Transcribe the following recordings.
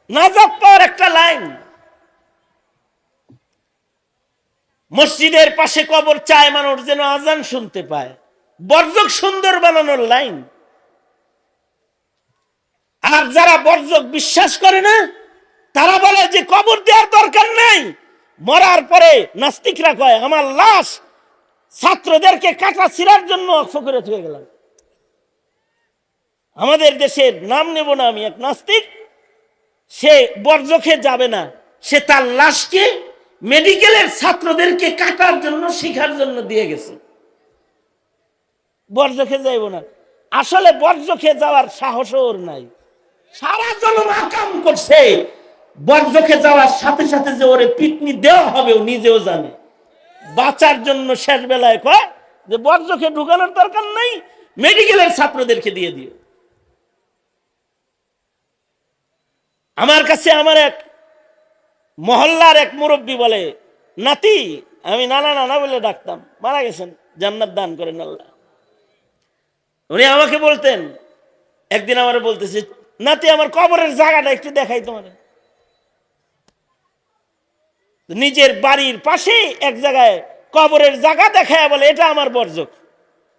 নাজাত পাওয়ার একটা লাইন। মসজিদের পাশে কবর চায় মানুষ যেন আজান শুনতে পায়, বর্জক সুন্দর বানানোর লাইন। আর যারা বর্জক বিশ্বাস করে না, তারা বলে যে কবর দেওয়ার দরকার নাই। মরার পরে নাস্তিকরা কয় আমার লাশ ছাত্রদেরকে কাটা ছিঁড়ার জন্য অক্ষ করে থুয়ে গেলাম। আমাদের দেশের নাম নেব না আমি, এক নাস্তিক, সে বর্জকে যাবে না, সে তার লাশকে মেডিকেলের ছাত্রদেরকে কাটার জন্য শিখার জন্য দিয়ে গেছে। বর্জকে যাইব না। আসলে বর্জকে যাওয়ার সাহসও ওর নাই। সারা জনম আকাম করছে, বর্জকে যাওয়ার সাথে সাথে যে ওরে পিটনি দেওয়া হবে ও নিজেও জানে। বাঁচার জন্য শেষ বেলায় কয় যে বর্জকে ঢুকানোর দরকার নাই, মেডিকেলের ছাত্রদেরকে দিয়ে দিও। আমার কাছে আমার এক মহল্লার এক মুরব্বী বলে, নাতি, আমি নানা নানা বলে ডাকতাম, মারা গেছেন, জান্নাত দান করেন আল্লাহ। উনি আমাকে বলতেন, একদিন আমার বলতেছে, নাতি আমার কবরের জায়গাটা একটু দেখাই তোমার। নিজের বাড়ির পাশে এক জায়গায় কবরের জায়গা দেখায় বলে এটা আমার বর্জক।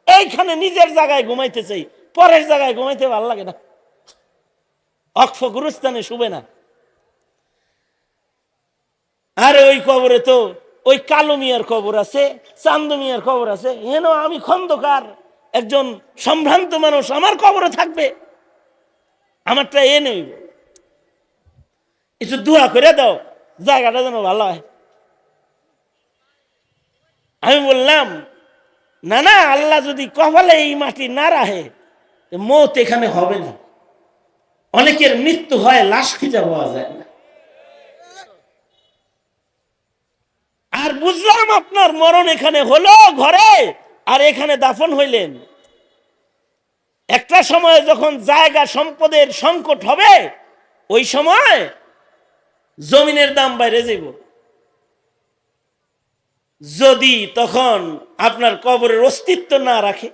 এইখানে নিজের জায়গায় ঘুমাইতে চাই, পরের জায়গায় ঘুমাইতে ভালো লাগে না, অক্ষ গুরুস্থানে শুবে না। আর ওই কবরে তো ওই কালো মিয়ার কবর আছে, চান্দু মিয়ার কবর আছে, হেন আমি খন্দকার একজন সম্ভ্রান্ত মানুষ, আমার কবরে থাকবে, আমারটা এ নেই, একটু দোয়া করে দাও জায়গাটা যেন ভালো হয়। আমি বললাম, না না, আল্লাহ যদি কপালে এই মাটি না রাখে মৌত এখানে হবে না। অনেকের মৃত্যু হয়, লাশ খুঁজে পাওয়া যায় না। আর বুঝলাম আপনার মরণ এখানে হলো ঘরে, আর এখানে দাফন হইলেন। একটা সময় যখন জায়গা সম্পদের সংকট হবে, ওই সময় জমিনের দাম বাইরে যাব। যদি তখন আপনার কবরের অস্তিত্ব না রাখে,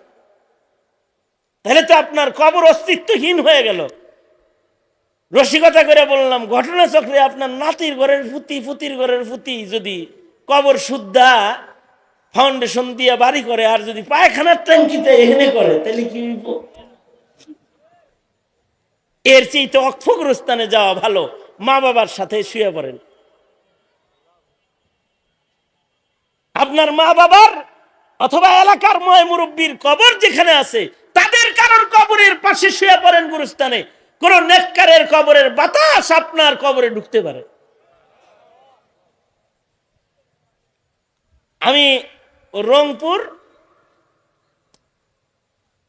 তাহলে তো আপনার কবর অস্তিত্বহীন হয়ে গেল। রসিকতা করে বললাম, ঘটনা চক্রে আপনার নাতির ঘরের ফুতি, ফুতির ঘরের ফুতি যদি কবর শুদ্ধা ফাউন্ডেশন দিয়ে বাড়ি করে, আর যদি পায়খানার ট্যাঙ্কিতে এখানে করে, তাহলে কি হইব? এর চেয়ে তো অক্ষগ্রস্থানে যাওয়া ভালো, মা বাবার সাথে শুয়ে পড়েন। আপনার মা বাবার অথবা এলাকার ময় মুরব্বীর কবর যেখানে আছে, তাদের কারোর কবরের পাশে শুয়ে পড়েন গুরুস্থানে। কোন নেককারের কবরের বাতাস আপনার কবরে ঢুকতে পারে। আমি রংপুর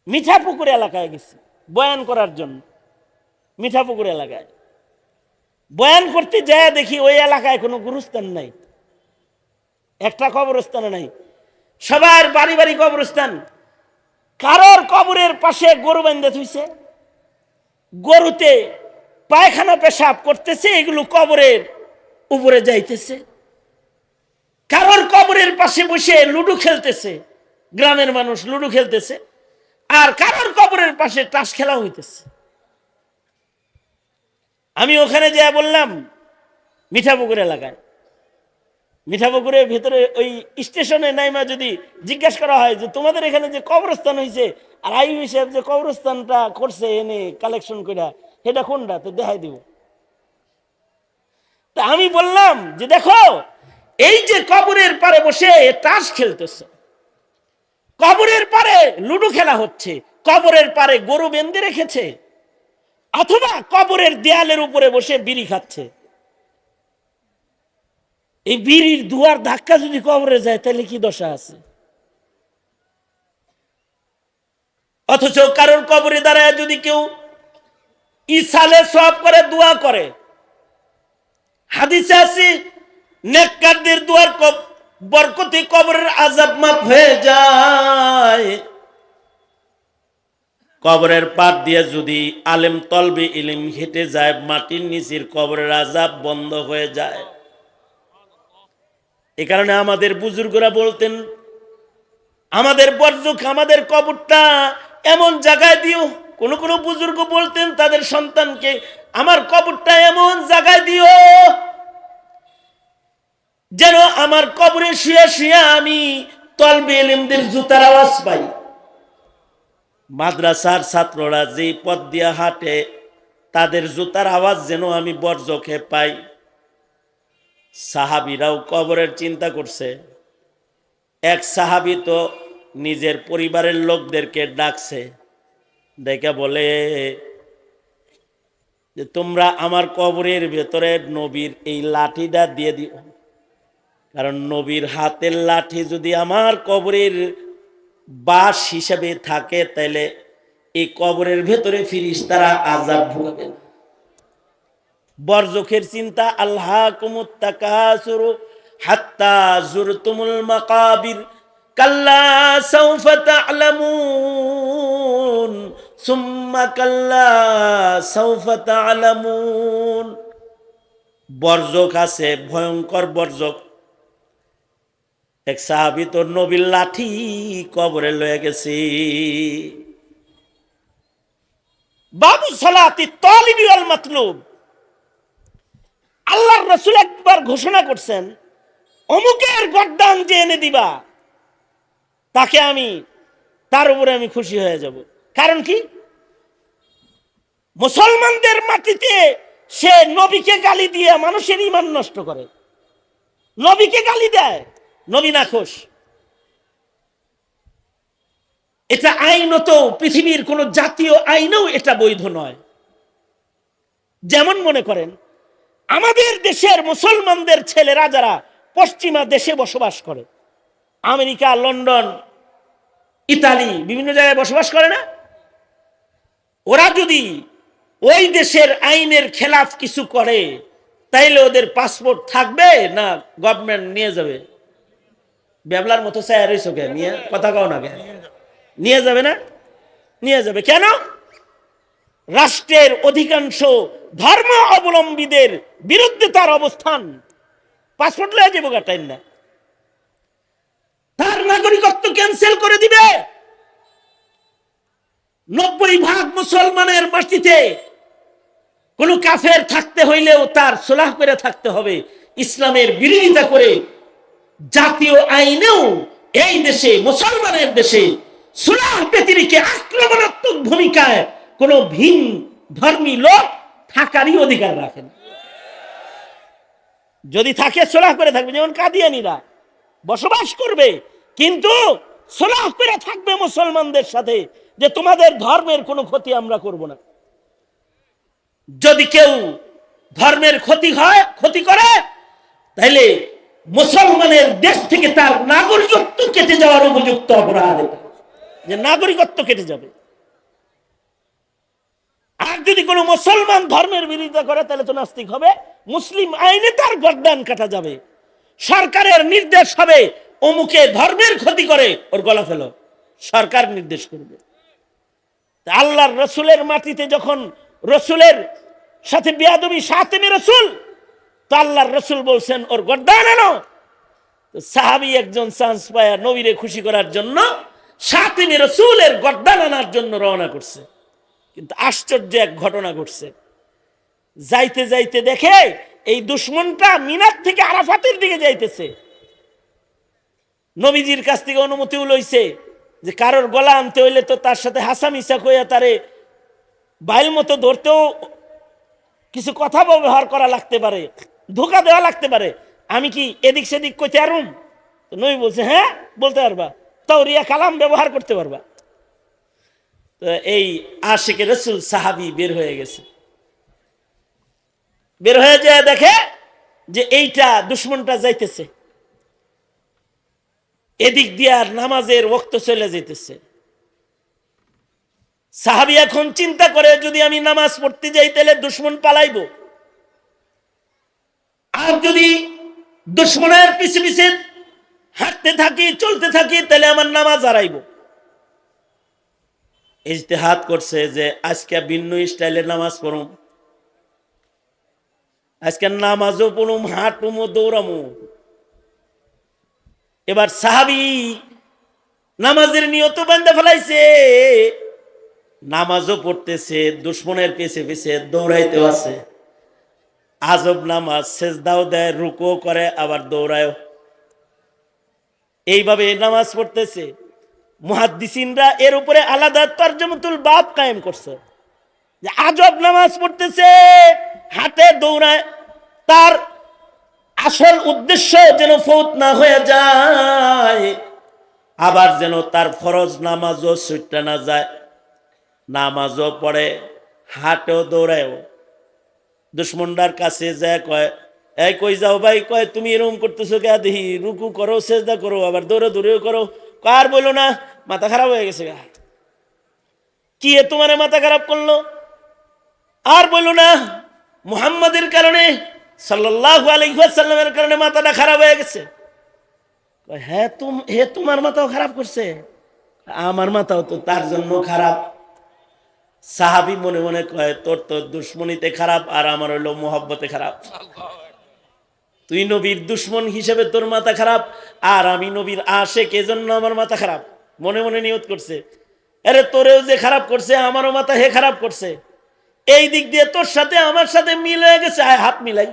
মিঠাপুকুর এলাকায় গেছি বয়ান করার জন্য। মিঠাপুকুর এলাকায় বয়ান করতে যায় দেখি ওই এলাকায় কোনো গুরুস্থান নাই, একটা কবরস্থান নাই, সবার বাড়ি বাড়ি কবরস্থান। কারোর কবরের পাশে গরু বেঁধে থুইছে, গরুতে পায়খানা পেশাব করতেছে, এগুলো কবরের উপরে যাইতেছে। কারোর কবরের পাশে বসে লুডো খেলতেছে, গ্রামের মানুষ লুডো খেলতেছে, আর কারোর কবরের পাশে তাস খেলা হইতেছে। আমি ওখানে যা বললাম, মিঠাপুকুর এলাকায়, মিঠাপুকুরের ভিতরে ওই স্টেশনে নাইমা যদি জিজ্ঞাসা করা হয় যে তোমাদের এখানে যে কবরস্থান হয়েছে, আর আইবি সাহেব যে কবরস্থানটা করছে এনে কালেকশন করে, সেটা কোনটা, তো দেখাই দিব। তা আমি বললাম যে দেখো, এই যে কবরের পারে বসে তাস খেলতেছে, কবরের পারে লুডো খেলা হচ্ছে, কবরের পারে গরু বেঁধে রেখেছে, অথবা কবরের দেয়ালের উপরে বসে বিড়ি খাচ্ছে। এই বিড়ির দুয়ার ধাক্কা যদি কবরে যায়, তাহলে কি দশা আছে? অথচ কারোর কবরে দাঁড়ায় যদি কেউ ইসালে সওয়াব করে, দোয়া করে, হাদিসে আছে নেককারদের দুয়ার বরকতে কবরের আযাব মাফ হয়ে যায়। কবরের পাট দিয়ে যদি আলেম তলবে ইলম হেঁটে যায়, মাটির নিচের কবরের আযাব বন্ধ হয়ে যায়। এ কারণে আমাদের বুজুর্গরা বলতেন, আমাদের বর্জক, আমাদের কবরটা এমন জায়গায় দিও কোন কোন বুজুর্গ বলতেন তাদের সন্তানকে, আমার কবরটা এমন জায়গায় দিও যেন আমার কবরে শুয়ে শুয়ে আমি তলবে ইলমদের জুতার আওয়াজ পাই। মাদ্রাসার ছাত্ররা যে পথ দিয়ে হাঁটে তাদের জুতার আওয়াজ যেন আমি বর্জকে পাই। সাহাবীরাও কবরের চিন্তা করছে। এক সাহাবী তো নিজের পরিবারের লোকদেরকে ডাকছে, ডেকে বলে যে তোমরা আমার কবরের ভেতরে নবীর এই লাঠিটা দিয়ে দিও, কারণ নবীর হাতের লাঠি যদি আমার কবরের বাস হিসেবে থাকে তাহলে এই কবরের ভেতরে ফিরিস্তারা আযাব ভোগাবে। বরজখের চিন্তা, আল্লাহকুমুত তাকাসুরু হাত্তা যুরতুমুল মাকাবির কাল্লা সাউফা তা'লামুন সুম্মা কাল্লা সাউফা তা'লামুন। বরজখ আছে, ভয়ঙ্কর বরজখ। এক সাহাবী তো নবীর লাঠি কবরে লয়ে গেছে। বাবু সালাতি তালিবি ওয়াল মাতলুব। আল্লাহর রাসূল একবার ঘোষণা করছেন, অমুকের গর্দান যে এনে দিবা তাকে আমি, তার উপরে আমি খুশি হয়ে যাব। কারণ কি? মুসলমানদের মাটিতে সে নবীকে গালি দিয়ে মানুষের ঈমান নষ্ট করে, নবীকে গালি দেয়, নবী নাখোশ। এটা আইনত পৃথিবীর কোন জাতীয় আইনেও এটা বৈধ নয়। যেমন মনে করেন আমাদের দেশের মুসলমানদের ছেলেরা যারা পশ্চিমা দেশে বসবাস করে, আমেরিকা, লন্ডন, ইতালি, বিভিন্ন জায়গায় বসবাস করে না, ওরা যদি ওই দেশের আইনের খেলাফ কিছু করে তাইলে ওদের পাসপোর্ট থাকবে না গভর্নমেন্ট নিয়ে যাবে? বেবলার মতো চায় রইছো কে? নিয়ে কথা কও না কে? নিয়ে যাবে না? নিয়ে যাবে। কেন? রাষ্ট্রের অধিকাংশ ধর্ম অবলম্বীদের বিরুদ্ধে তার অবস্থান। পাসপোর্ট লয়ে যাবো টাইম না, তার নাগরিকত্ব ক্যান্সেল করে দিবে। 90% মুসলমানের মাটিতে কোন কাফের থাকতে হইলেও তার সুলাহ করে থাকতে হবে, ইসলামের বিরোধিতা করে। জাতীয় আইনেও এই দেশে, মুসলমানের দেশে, সুলাহ ব্যতিরেকে আক্রমণাত্মক ভূমিকায় কোন ভিন ধর্মী লোক থাকারই অধিকার রাখেন। যদি থাকে সুলাহ করে থাকবে, যেমন কাদিয়ানীরা বসবাস করবে কিন্তু সুলাহ করে থাকবে মুসলমানদের সাথে, যে তোমাদের ধর্মের কোনো ক্ষতি আমরা করব না। যদি কেউ ধর্মের ক্ষতি করে তাহলে মুসলমানের দেশ থেকে তার নাগরিকত্ব কেটে যাওয়ার উপযুক্ত অপরাধ, যে নাগরিকত্ব কেটে যাবে। আর যদি কোনো মুসলমান ধর্মের বিরোধিতা করে তাহলে তো নাস্তিক হবে। মুসলিম আইনে তার গর্দান কাটা যাবে। সরকারের নির্দেশ হবে অমুকে ধর্মের ক্ষতি করে ওর গলা ফেলো, সরকার নির্দেশ করবে। আল্লাহর রসুলের মাটিতে যখন রসুলের সাথে বেয়াদবি সাতেমে রসুল, তো আল্লাহর রসুল বলছেন ওর গর্দান আনো। সাহাবী একজন চান্স পায় নবীরে খুশি করার জন্য সাতেমে রসুলের গর্দান আনার জন্য রওনা করছে। কিন্তু আশ্চর্য এক ঘটনা ঘটছে। যাইতে যাইতে দেখে এই দুশমনটা মিনার থেকে আরাফাতের দিকে যাইতেছে। নবীজির কাছ থেকে অনুমতিও লইছে যে কারোর গলা আনতে হইলে তো তার সাথে হাসামিসা কইয়া তারে বাইল মতো ধরতেও কিছু কথা ব্যবহার করা লাগতে পারে, ধোকা দেওয়া লাগতে পারে। আমি কি এদিক সেদিক কইতে পারুম? তো নবী বলছে হ্যাঁ বলতে পারবা, তাওরিয়া কালাম ব্যবহার করতে পারবা। তো এই আশিকে রাসূল সাহাবী বের হয়ে গেছে। বের হয়ে যায় দেখে যে এইটা দুশমনটা যাইতেছে, এদিক দিয়ে নামাজের ওয়াক্ত চলে যেতেছে। সাহাবী এখন চিন্তা করে যদি আমি নামাজ পড়তে যাই তাহলে দুশমন পালাইব, আর যদি দুশমনের পিছে পিছে হাঁটতে থাকি চলতে থাকি তাহলে আমার নামাজ হারাইব। ইজতিহাদ করছে যে আজকে ভিন্ন স্টাইলে নামাজ পড়ুম, আজকে নামাজও পড়ুম, হাঁটুমো, দৌড়ামো। এবার সাহাবী নামাজের নিয়ত বান্ধা ফেলাইছে, নামাজও পড়তেছে, দুশ্মনের পিছে পিছে দৌড়াইতেও আছে। আজব নামাজ, সেজদাও দেয়, রুকুও করে, আবার দৌড়ায়ও। এইভাবে নামাজ পড়তেছে। মুহাদ্দিসিনরা এর উপরে আলাদা তরজমাতুল বাব কায়েম করছে যে আজব নামাজ পড়তেছে, হাতে দৌড়ায়, তার আসল উদ্দেশ্য যেন ফৌত না হয়ে যায়, আবার যেন তার ফরজ নামাজও ছুটে না যায়। নামাজও পড়ে, হাটেও দৌড়ায়ও। দুশ্মনদার কাছে যায়, কয় এই কই যাও ভাই? কয় তুমি এরকম করতেছো কে? দেখি রুকু করো, সেজদা করো, আবার দৌড়ে দৌড়েও করো। কার বলো না, মাথা খারাপ হয়ে গেছে। কি তোমার মাথা খারাপ করলো? আর বলো না, মুহাম্মাদের কারণে, সাল্লাল্লাহু আলাইহি ওয়াসাল্লামের কারণে মাথাটা খারাপ হয়ে গেছে। হ্যাঁ তোমার মাথাও খারাপ করছে? আমার মাথাও তো তার জন্য খারাপ। সাহাবী মনে মনে কয়, তোর তো দুশ্মনীতে খারাপ, আর আমার হইলো মোহাব্বতে খারাপ। তুই নবীর দুশ্মন হিসেবে তোর মাথা খারাপ, আর আমি নবীর আশিক, এজন্য আমার মাথা খারাপ। মনে মনে নিয়ত করছে, আরে তোরেও যে খারাপ করছে, আমারও মাথা হে খারাপ করছে। এই দিক দিয়ে তোর সাথে আমার সাথে মিল হয়ে গেছে, আয় হাত মিলাই।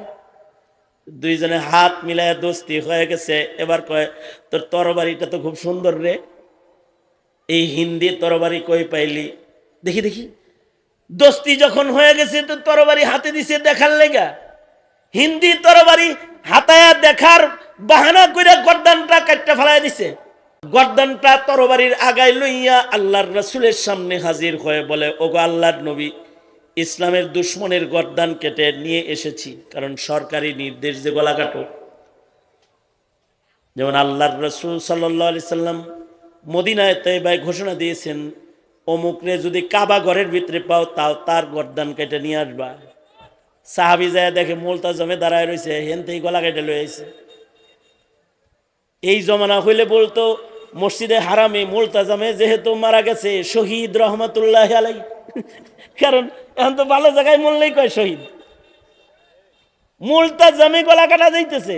দুইজনে হাত মিলাই দোস্তি হয়ে গেছে। এবার কয়, তোর তরবারিটা তো খুব সুন্দর রে, এই হিন্দি তরবারি কই পাইলি? দেখি দেখি। দোস্তি যখন হয়ে গেছে, তো তরবারি হাতে দিছে দেখার লেগা। হিন্দি তরবারি হাতায়া দেখার বাহানা কইরা গর্দানটা কাটটা ফেলাই দিছে। গর্দানটা তরবারির আগায় লইয়া আল্লাহর রাসূলের সামনে হাজির হয়ে বলে, ওগো আল্লাহর নবী, ইসলামের দুশ্মনের গর্দান কেটে নিয়ে এসেছি। কারণ সরকারি নির্দেশ যে গলা কাটো। যেমন আল্লাহর রাসূল সাল্লাল্লাহু আলাইহি সাল্লাম মদিনায় তাইবায় ঘোষণা দিয়েছেন, অমুকরে যদি কাবা ঘরের ভিতরে পাও, তাও তার গর্দান কেটে নিয়ে আসবা। সাহাবী যায় দেখে মুলতাজমে দাঁড়ায় রয়েছে, হেনতেই গলা কেটে লয়ে আইছে। এই জমানা হইলে বলতো মসজিদে হারামে মুলতাজমে যেহেতু মারা গেছে শহীদ রহমাতুল্লাহ আলাই, কারণ এখন তো ভালো জায়গায় মরলেই কয় শহীদ। মুলতাজমে গলা কাটা যাইতেছে,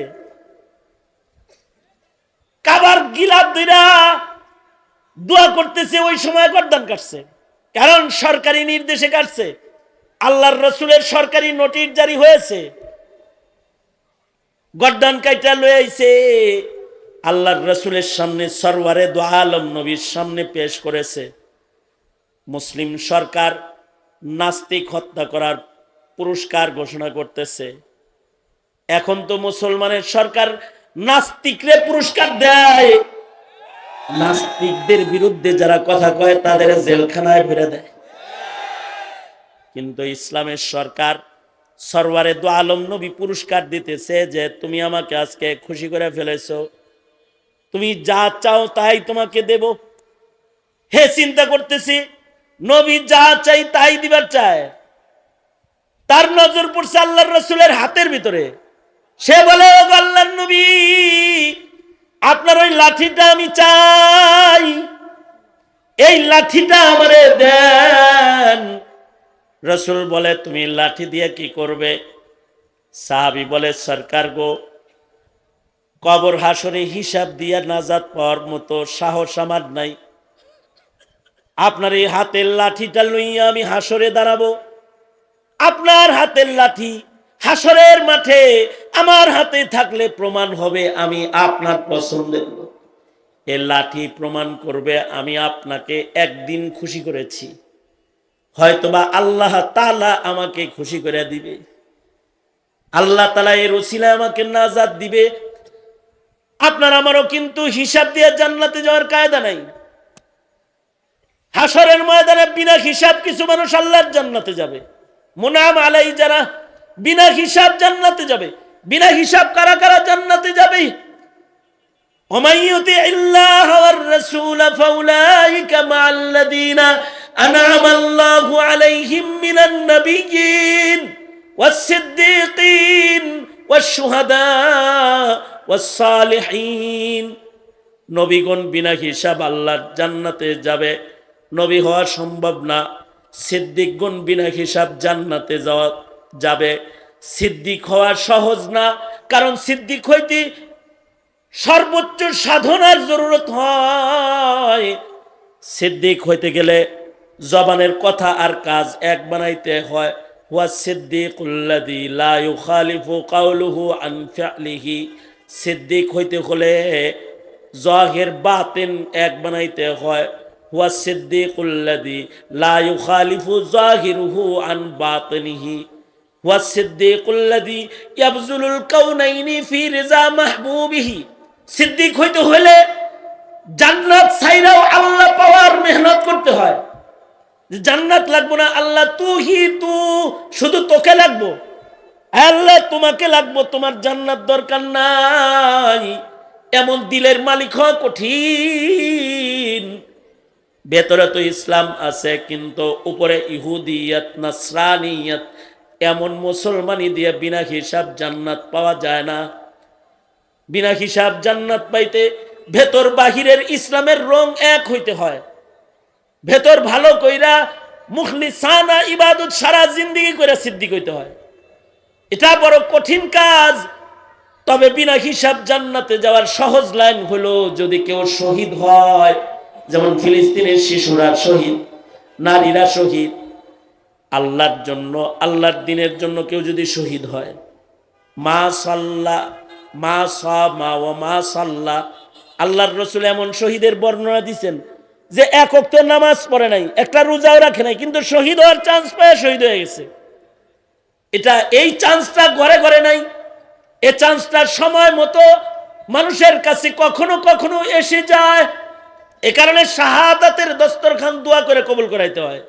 কাবার গিলাপ দুইরা দোয়া করতেছে, ওই সময় গর্দান কাটছে। কারণ সরকারি নির্দেশে কাটছে, আল্লাহর রাসূলের সরকারি নোটিশ জারি হয়েছে। গর্দান কাইটা লয়ে আইছে, আল্লাহর রাসূলের সামনে সরওয়ারে দু আলম নবীর সামনে পেশ করেছে। মুসলিম সরকার নাস্তিক হত্যা করার পুরস্কার ঘোষণা করতেছে। এখন তো মুসলমানের সরকার নাস্তিকরে পুরস্কার দেয়, নাস্তিকদের বিরুদ্ধে যারা কথা কয় তাদের জেলখানায় ভরে দেয়। কিন্তু ইসলামের সরকার সরওয়ারে দু আলম নবী পুরস্কার দিতেছে যে তুমি আমাকে আজকে খুশি করে ফেলেছো, তুমি যা চাও তাই তোমাকে দেব। হে চিন্তা করতেছি, নবী যা চাই তাই দিবার চায়। তার নজর পড়ছে আল্লাহর রাসূলের হাতের ভিতরে। সে বলে, ও আল্লাহর নবী, আপনার ওই লাঠিটা আমি চাই, এই লাঠিটা আমারে দেন। রাসূল বলে, তুমি লাঠি দিয়ে কি করবে? সাহাবী বলে, সরকার গো, কবর হাসরে হিসাব দিয়া নাজাত পাওয়ার মতো সাহস আমার নাই। আপনার এই হাতের লাঠিটা লইয়া আমি হাসরে দাঁড়াবো। আপনার হাতের লাঠি হাসরের মাঠে আমার হাতে থাকলে প্রমাণ হবে আমি আপনার পছন্দের লোক। এ লাঠি প্রমাণ করবে আমি আপনাকে একদিন খুশি করেছি, হয়তোবা আল্লাহ তাআলা আমাকে খুশি করে দিবে, আল্লাহ তাআলা এর ওসিলায় আমাকে নাজাত দিবে। আপনার আমারও কিন্তু হিসাব দিয়ে জান্নাতে যাওয়ার কায়দা নাই। হাসরের ময়দানে বিনা হিসাব কিছু মানুষ আল্লাহর জান্নাতে যাবে, মুনাম আলাই যারা বিনা হিসাব জান্নাতে যাবে। বিনা হিসাব কারা কারা জান্নাতে যাবে? ওমাইয়ুতি ইল্লাহ ওয়ার রাসূল ফাউলাইকা মাআল্লাযীনা আনআমা আল্লাহু আলাইহিম মিনান নাবিয়্যিন ওয়াস সিদ্দীকিন ওয়াশ শুহাদা ওয়াস সালিহিন। নবীগণ বিনা হিসাব আল্লাহর জান্নাতে যাবে, নবী হওয়া সম্ভব না। সিদ্দিকগণ বিনা হিসাব জান্নাতে যাবে। সিদ্দিক হওয়া সহজ না, কারণ সিদ্দিক হইতে সর্বোচ্চ সাধনার জরুরত হয়। সিদ্দিক হইতে গেলে জবানের কথা আর কাজ এক বানাইতে হয়। হুয়া সিদ্দিকুল্লাযী লা ইউখালিফু কাওলুহু আন ফি'লিহি, সিদ্দিক হইতে হলে জাহির বাতিন এক বানাইতে হয়। হুয়া সিদ্দিকুল্লাযী লা ইউখালিফু জাহিরুহু আন বাতিনিহি, হুয়া সিদ্দিকুল্লাযী ইয়াবযুলুল কাউনাইনি ফি রিজা মাহবুবিহি। সিদ্দিক হইতে হলে জান্নাত ছাইরাও আল্লাহ পাওয়ার মেহনত করতে হয়। জান্নাত লাগবো না, আল্লাহ তুহি তু, শুধু তোকে লাগবো, আল্লাহ তোমাকে লাগবো, তোমার জান্নাত দরকার নাই, এমন দিলের মালিক হওয়া কঠিন। ভেতরে তো ইসলাম আছে কিন্তু উপরে ইহুদিয়াত নাসরানিয়াত, এমন মুসলমানি দিয়ে বিনা হিসাব জান্নাত পাওয়া যায় না। বিনা হিসাব জান্নাত পাইতে ভেতর বাহিরের ইসলামের রং এক হইতে হয়। ভেতর ভালো কইরা মুখলিসানা ইবাদত সারা জিন্দেগি কইরা সিদ্দিক হইতে হয়। এটা বড় কঠিন কাজ। তবে বিনা হিসাব জান্নাতে যাওয়ার সহজ লাইন হলো যদি কেউ শহীদ হয়, যেমন ফিলিস্তিনের শিশুরা শহীদ, নারীরা শহীদ, আল্লাহর জন্য, আল্লাহর দ্বীনের জন্য কেউ যদি শহীদ হয়, মা সাল্লা মা সামা ওয়া মা সাল্লা, আল্লাহর রাসূল এমন শহীদের বর্ণনা দিয়েছেন যে এক ওয়াক্ত নামাজ পড়ে নাই, একটা রোজাও রাখে নাই, কিন্তু শহীদ হওয়ার চান্স পায় শহীদ হয়ে গেছে। এটা এই চান্সটা ঘরে ঘরে নাই। এই চান্সটা সময় মতো মানুষের কাছে কখনো কখনো এসে যায়। এ কারণে শাহাদাতের দস্তরখান দোয়া করে কবুল করাইতে হয়।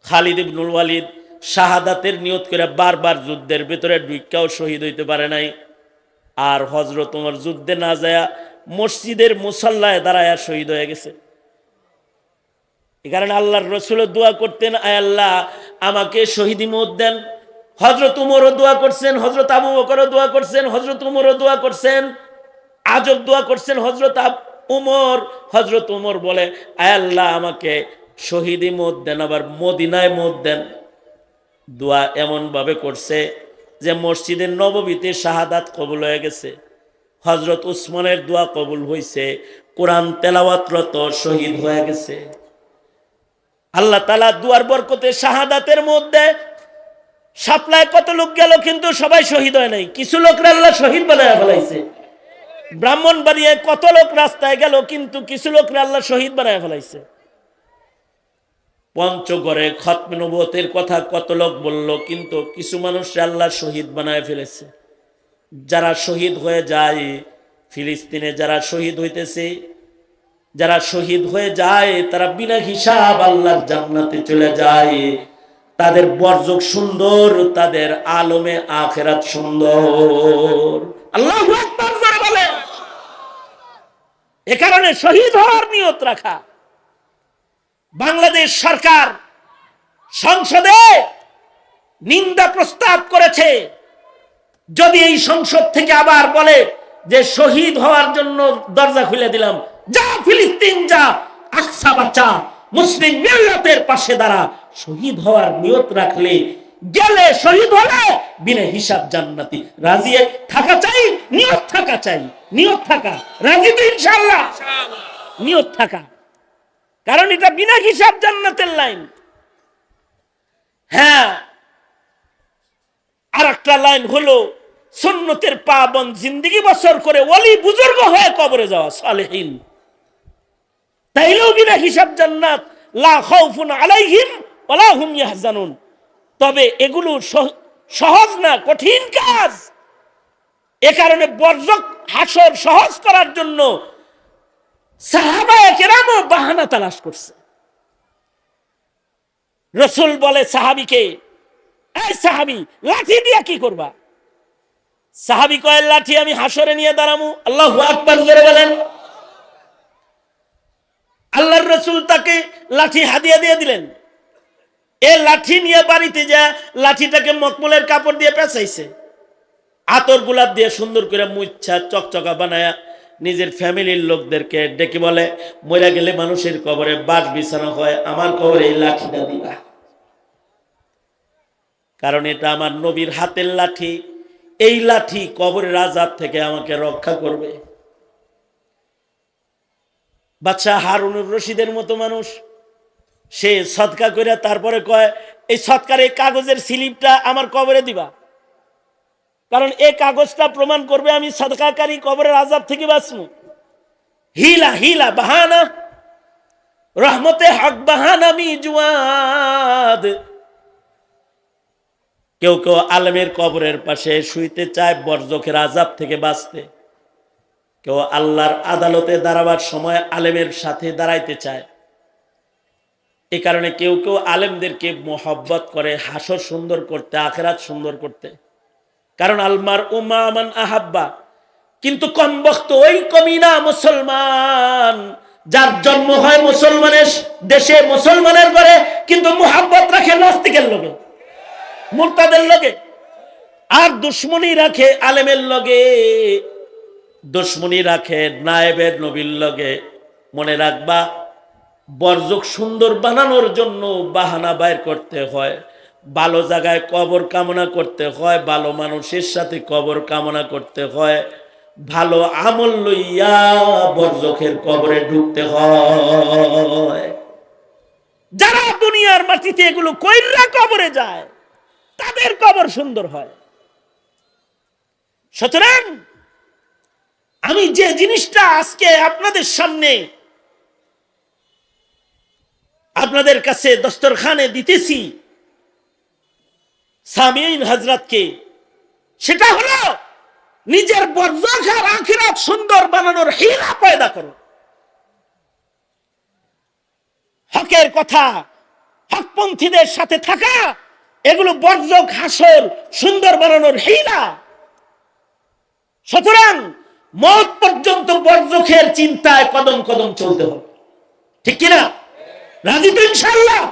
খালিদ ইবনুল ওয়ালিদ শাহাদাতের নিয়ত করে বারবার যুদ্ধের ভিতরে ঢুইকাও শহীদ হইতে পারে নাই। আর হযরত ওমর যুদ্ধে না যায় মসজিদের মুসাল্লায় দাঁড়ায়া শহীদ হয়ে গেছে। এ কারণে আল্লাহর রাসূল দোয়া করতেন, আয় আল্লাহ আমাকে শহীদি মওত দেন। হযরত ওমরও দোয়া করছেন, হযরত আবু বকরও দোয়া করছেন, হযরত ওমরও দোয়া করছেন, আজব দোয়া করছেন হযরত ওমর। হযরত ওমর বলে, আয় আল্লাহ আমাকে শহীদি মওত দেন, আবার মদিনায় মওত দেন। দোয়া এমন ভাবে করছে যে মসজিদের নববীতে শাহাদাত কবুল হয়ে গেছে। হযরত উসমানের দোয়া কবুল হয়েছে, কোরআন তেলাওয়াতরত শহীদ হয়ে গেছে। আল্লাহ তাআলা দুয়ার বরকতে শাহাদাতের মধ্যে সাপ্লায় কত লোক গেল কিন্তু সবাই শহীদ হয় নাই। কিছু লোকরা আল্লাহ শহীদ বানায় ফেলাইছে। ব্রাহ্মণবাড়িয়ায় কত লোক রাস্তায় গেল কিন্তু কিছু লোকরা আল্লাহ শহীদ বানায় ফেলাইছে। পঞ্চগড়ে খতমে নবুয়তের কথা কত লোক বলল কিন্তু কিছু মানুষ আল্লাহ শহীদ বানায় ফেলেছে। যারা শহীদ হয়ে যায়, ফিলিস্তিনে যারা শহীদ হইতেছে, যারা শহীদ হয়ে যায় তারা বিনা হিসাব আল্লাহর জান্নাতে চলে যায়। তাদের বরজক সুন্দর, তাদের আলমে আখিরাত সুন্দর। আল্লাহু আকবার জোরে বলেন। এ কারণে শহীদ হওয়ার নিয়ত রাখা। বাংলাদেশ সরকার সংসদে নিন্দা প্রস্তাব করেছে। যদি এই সংসদ থেকে আবার বলে যে শহীদ হওয়ার জন্য দরজা খুলে দিলাম, যা ফিলিস্তিন যা, আকসা বাঁচা, মুসলিম মিল্লাতের পাশে দাঁড়া, শহীদ হওয়ার নিয়ত রাখলে গেলে শহীদ হলে বিনা হিসাব জান্নাতি। রাজি থাকা চাই, নিয়ত থাকা চাই, নিয়ত থাকা। রাজি তো ইনশাআল্লাহ? নিয়ত থাকা, কারণ এটা বিনা হিসাব জান্নাতের লাইন। হ্যাঁ, আর একটা লাইন হলো সুন্নতের পাবন জিন্দেগি বছর করে ওলি বুজুর্গ হয়ে কবরে যাওয়া সালেহিন, তাইলেও বিনা হিসাব জান্নাত। লা খাউফুন আলাইহিম ওয়ালা হুম ইয়াহজানুন। তবে এগুলো সহজ না, কঠিন কাজ। এ কারণে বরজক হাসর সহজ করার জন্য সাহাবায়ে কেরামও বাহানা তালাশ করছে। রাসূল বলে সাহাবীকে, এই সাহাবী লাঠি দিয়া কি করবা? সাহাবী কয়, লাঠি আমি হাসরে নিয়ে দাঁড়ামু। আল্লাহু আকবার জোরে বলেন। আল্লাহর রাসূল তাকে লাঠি হাদিয়া দিয়ে দিলেন। এই লাঠি নিয়ে বাড়িতে যা লাঠিটাকে মকমলের কাপড় দিয়ে পেঁচাইছে, আতর গোলাপ দিয়ে সুন্দর করে মুচ্ছা চকচকা বানায়া নিজের ফ্যামিলির লোকদেরকে ডেকে বলে, মরে গেলে মানুষের কবরে বাস বিছানো হয়, আমার কবরে এই লাঠিটা দিবা, কারণ এটা আমার নবীর হাতের লাঠি। এই লাঠি কবরের আযাব থেকে আমাকে রক্ষা করবে। বাদশাহ হারুনুর রশিদের মতো মানুষ সে সদকা করে তারপরে কয় এই সদকার এই কাগজের স্লিপটা আমার কবরে দিবা, কারণ এই কাগজটা প্রমাণ করবে আমি সদকাকারী, কবরের আযাব থেকে বাঁচবো। হিলা হিলা বাহানা, রহমতে হক বাহানা মি জুয়াদ। কেউ কেউ আলেমের কবরের পাশে শুইতে চায় বরজখের আযাব থেকে বাঁচতে। কেউ আল্লাহর আদালতে দাঁড়াবার সময় আলেমের সাথে দাঁড়াইতে চায়। এই কারণে কেউ কেউ আলেমদেরকে মোহব্বত করে হাসর সুন্দর করতে, আখিরাত সুন্দর করতে। কারণ আলমার উমা মান আহাব্বা। কিন্তু কমবখ্ত ওই কমিনা মুসলমান যার জন্ম হয় মুসলমানের দেশে, মুসলমানের ঘরে, কিন্তু মোহাব্বত রাখে নাস্তিকের লগে, মুরতাদের লগে, আর দুশ্মনী রাখে আলেমের লগে, দুশ্মনী রাখে নায়েবের নবীর লগে। মনে রাখবা, বরজক সুন্দর বানানোর জন্য বাহানা বাইর করতে হয়, ভালো জায়গায় কবর কামনা করতে হয়, ভালো মানুষের সাথে কবর কামনা করতে হয়, ভালো আমল লইয়া বরজখের কবরে ঢুকতে হয়। যারা দুনিয়ার মাটিতে এগুলো কইরা কবরে যায় তাদের কবর সুন্দর হয়। সুতরাং আমি যে জিনিসটা আজকে আপনাদের সামনে, আপনাদের কাছে দস্তরখানে দিতেছি সামিঈন হযরতকে, সেটা হলো নিজের বরজখ আর আখিরাত সুন্দর বানানোর হিলা পয়দা করো। হকের কথা, হকপন্থীদের সাথে থাকা, এগুলো বরজখ হাসর সুন্দর বানানোর হিলা। সুতরাং মওত পর্যন্ত বরজখের চিন্তায় কদম কদম চলতে হবে, ঠিক কিনা? রাজি তো ইনশাআল্লাহ?